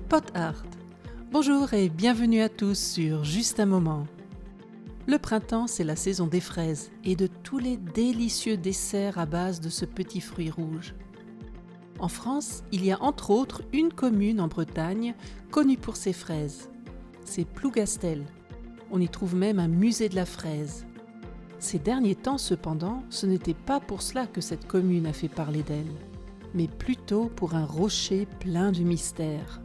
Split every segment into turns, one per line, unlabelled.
Pot Art. Bonjour et bienvenue à tous sur Juste un moment. Le printemps, c'est la saison des fraises et de tous les délicieux desserts à base de ce petit fruit rouge. En France, il y a entre autres une commune en Bretagne connue pour ses fraises. C'est Plougastel. On y trouve même un musée de la fraise. Ces derniers temps, cependant, ce n'était pas pour cela que cette commune a fait parler d'elle, mais plutôt pour un rocher plein de mystères.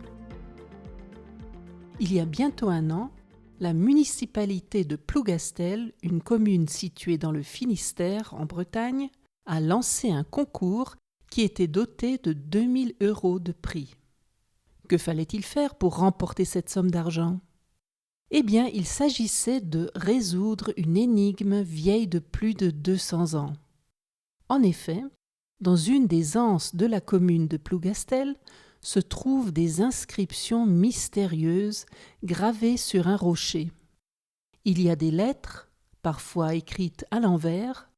Il y a bientôt un an, la municipalité de Plougastel, une commune située dans le Finistère, en Bretagne, a lancé un concours qui était doté de 2000 € de prix. Que fallait-il faire pour remporter cette somme d'argent ? Eh bien, il s'agissait de résoudre une énigme vieille de plus de 200 ans. En effet, dans une des anses de la commune de Plougastel se trouvent des inscriptions mystérieuses gravées sur un rocher. Il y a des lettres, parfois écrites à l'envers,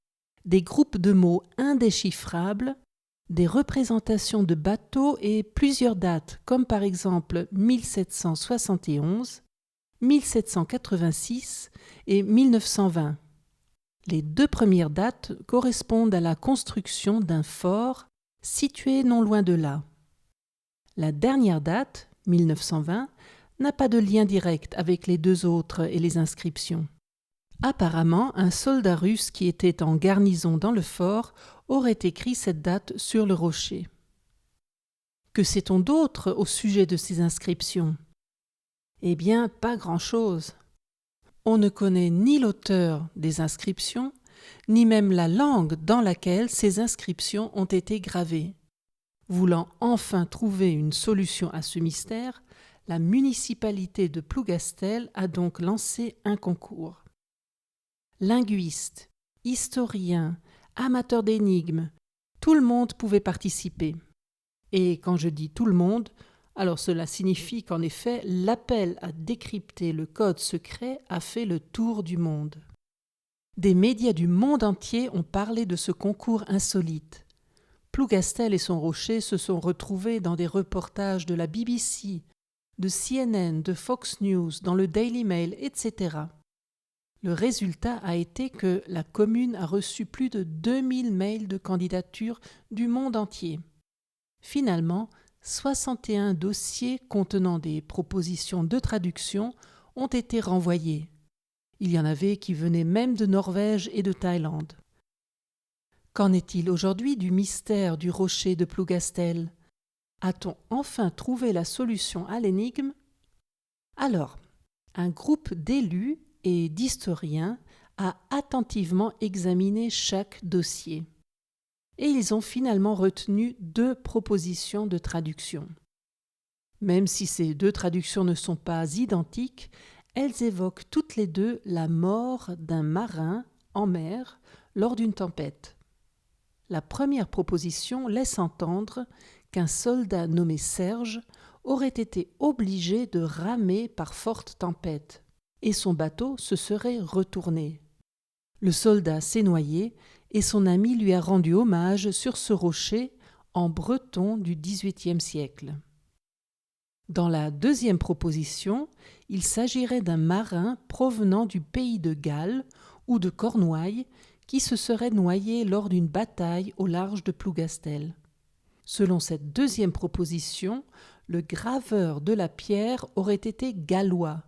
des groupes de mots indéchiffrables, des représentations de bateaux et plusieurs dates, comme par exemple 1771, 1786 et 1920. Les deux premières dates correspondent à la construction d'un fort situé non loin de là. La dernière date, 1920, n'a pas de lien direct avec les deux autres et les inscriptions. Apparemment, un soldat russe qui était en garnison dans le fort aurait écrit cette date sur le rocher. Que sait-on d'autre au sujet de ces inscriptions ? Eh bien, pas grand-chose. On ne connaît ni l'auteur des inscriptions, ni même la langue dans laquelle ces inscriptions ont été gravées. Voulant enfin trouver une solution à ce mystère, la municipalité de Plougastel a donc lancé un concours. Linguistes, historiens, amateurs d'énigmes, tout le monde pouvait participer. Et quand je dis tout le monde, alors cela signifie qu'en effet, l'appel à décrypter le code secret a fait le tour du monde. Des médias du monde entier ont parlé de ce concours insolite. Plougastel et son rocher se sont retrouvés dans des reportages de la BBC, de CNN, de Fox News, dans le Daily Mail, etc. Le résultat a été que la commune a reçu plus de 2000 mails de candidature du monde entier. Finalement, 61 dossiers contenant des propositions de traduction ont été renvoyés. Il y en avait qui venaient même de Norvège et de Thaïlande. Qu'en est-il aujourd'hui du mystère du rocher de Plougastel ? A-t-on enfin trouvé la solution à l'énigme ? Alors, un groupe d'élus et d'historiens a attentivement examiné chaque dossier. Et ils ont finalement retenu 2 propositions de traduction. Même si ces 2 traductions ne sont pas identiques, elles évoquent toutes les 2 la mort d'un marin en mer lors d'une tempête. La première proposition laisse entendre qu'un soldat nommé Serge aurait été obligé de ramer par forte tempête, et son bateau se serait retourné. Le soldat s'est noyé et son ami lui a rendu hommage sur ce rocher en breton du XVIIIe siècle. Dans la deuxième proposition, il s'agirait d'un marin provenant du pays de Galles ou de Cornouailles qui se serait noyé lors d'une bataille au large de Plougastel. Selon cette deuxième proposition, le graveur de la pierre aurait été gallois,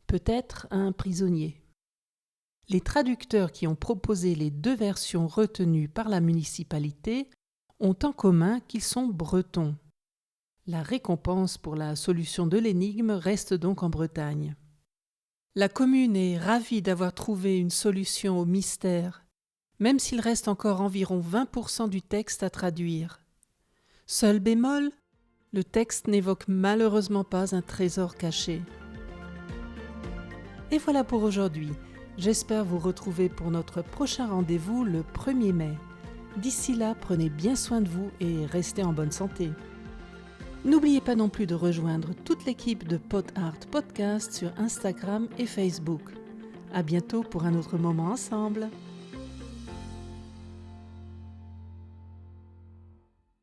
peut-être un prisonnier. Les traducteurs qui ont proposé les 2 versions retenues par la municipalité ont en commun qu'ils sont bretons. La récompense pour la solution de l'énigme reste donc en Bretagne. La commune est ravie d'avoir trouvé une solution au mystère, même s'il reste encore environ 20% du texte à traduire. Seul bémol, le texte n'évoque malheureusement pas un trésor caché. Et voilà pour aujourd'hui. J'espère vous retrouver pour notre prochain rendez-vous le 1er mai. D'ici là, prenez bien soin de vous et restez en bonne santé. N'oubliez pas non plus de rejoindre toute l'équipe de Pot Art Podcast sur Instagram et Facebook. À bientôt pour un autre moment ensemble.